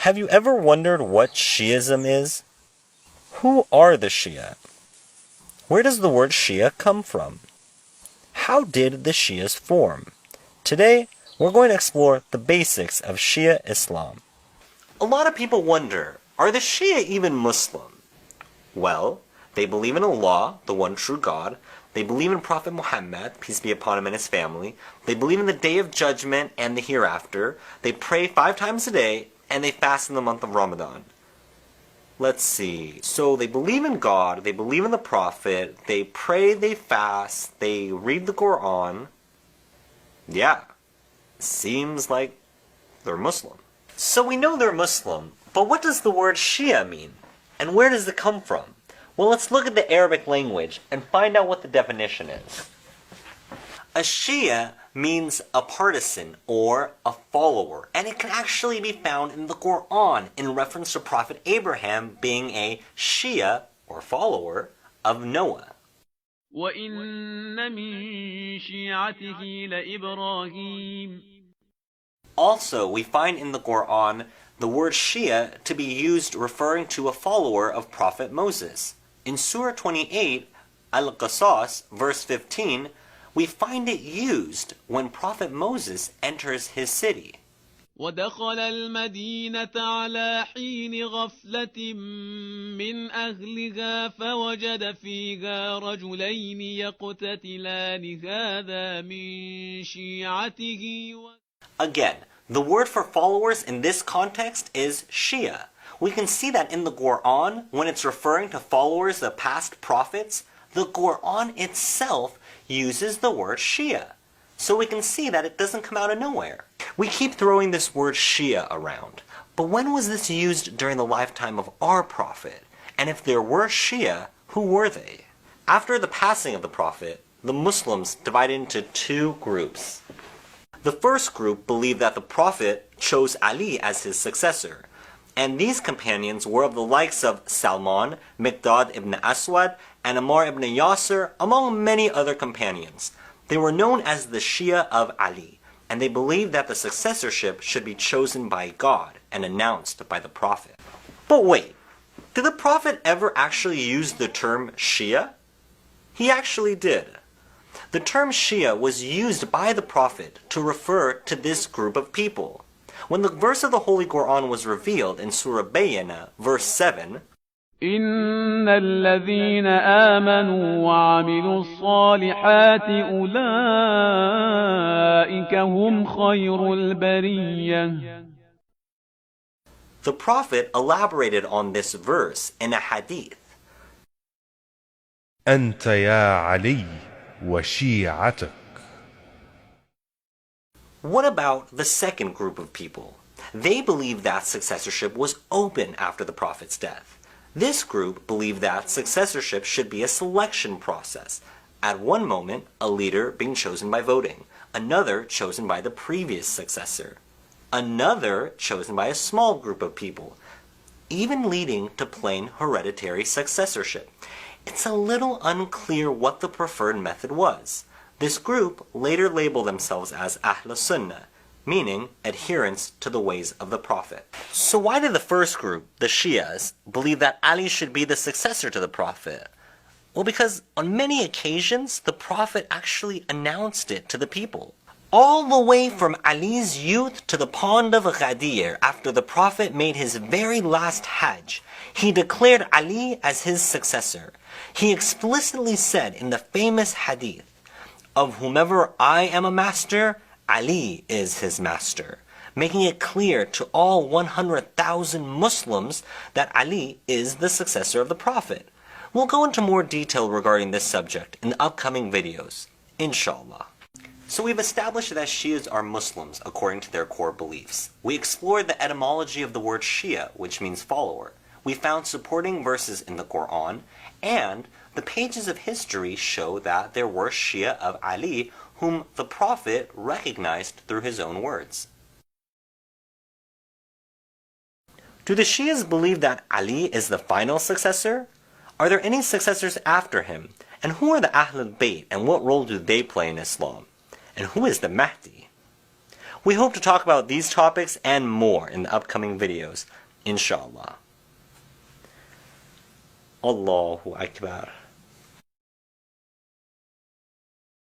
Have you ever wondered what Shiism is? Who are the Shia? Where does the word Shia come from? How did the Shias form? Today, we're going to explore the basics of Shia Islam. A lot of people wonder, are the Shia even Muslim? Well, they believe in Allah, the one true God. They believe in Prophet Muhammad, peace be upon him and his family. They believe in the Day of Judgment and the hereafter. They pray 5 times a day, and they fast in the month of Ramadan. Let's see. So they believe in God, they believe in the Prophet, they pray, they fast, they read the Quran. Yeah, seems like they're Muslim. So we know they're Muslim, but what does the word Shia mean? And where does it come from? Well, let's look at the Arabic language and find out what the definition is. A Shia means a partisan or a follower, and it can actually be found in the Quran in reference to Prophet Abraham being a Shia or follower of Noah. وَإِنَّ مِن شِيعَتِهِ لَإِبْرَاهِيمَ. Also, we find in the Quran the word Shia to be used referring to a follower of Prophet Moses. In Surah 28, al-Qasas, verse 15, we find it used when Prophet Moses enters his city. وَدَخَلَ الْمَدِينَةَ عَلَى حِينِ غَفْلَةٍ مِّنْ أَهْلِهَا فَوَجَدَ فِيهَا رَجُلَيْنِ يَقْتَتِلَانِ هَذَا مِن شِيعَتِهِ. Again, the word for followers in this context is Shia. We can see that in the Quran when it's referring to followers of past prophets. The Quran itself uses the word Shia. So we can see that it doesn't come out of nowhere. We keep throwing this word Shia around, but when was this used during the lifetime of our Prophet? And if there were Shia, who were they? After the passing of the Prophet, the Muslims divided into 2 groups. The first group believed that the Prophet chose Ali as his successor, and these companions were of the likes of Salman, Miqdad ibn Aswad, and Ammar ibn Yasir, among many other companions. They were known as the Shia of Ali, and they believed that the successorship should be chosen by God and announced by the Prophet. But wait, did the Prophet ever actually use the term Shia? He actually did. The term Shia was used by the Prophet to refer to this group of people. When the verse of the Holy Quran was revealed in Surah Bayyinah, verse 7, إِنَّ الَّذِينَ آمَنُوا وَعَمِلُوا الصَّالِحَاتِ أُولَئِكَ هُمْ خَيْرُ الْبَرِيَّةِ. The Prophet elaborated on this verse in a hadith. أنت يا علي وشيعتك. What about the second group of people? They believed that successorship was open after the Prophet's death. This group believed that successorship should be a selection process. At one moment, a leader being chosen by voting, another chosen by the previous successor, another chosen by a small group of people, even leading to plain hereditary successorship. It's a little unclear what the preferred method was. This group later labeled themselves as Ahl Sunnah, meaning adherence to the ways of the Prophet. So why did the first group, the Shias, believe that Ali should be the successor to the Prophet? Well, because on many occasions, the Prophet actually announced it to the people. All the way from Ali's youth to the pond of Ghadir, after the Prophet made his very last Hajj, he declared Ali as his successor. He explicitly said in the famous hadith, "Of whomever I am a master, Ali is his master," making it clear to all 100,000 Muslims that Ali is the successor of the Prophet. We'll go into more detail regarding this subject in the upcoming videos, inshallah. So we've established that Shias are Muslims according to their core beliefs. We explored the etymology of the word Shia, which means follower. We found supporting verses in the Quran, and the pages of history show that there were Shia of Ali whom the Prophet recognized through his own words. Do the Shias believe that Ali is the final successor? Are there any successors after him? And who are the Ahl al-Bayt and what role do they play in Islam? And who is the Mahdi? We hope to talk about these topics and more in the upcoming videos, inshallah. Allahu Akbar.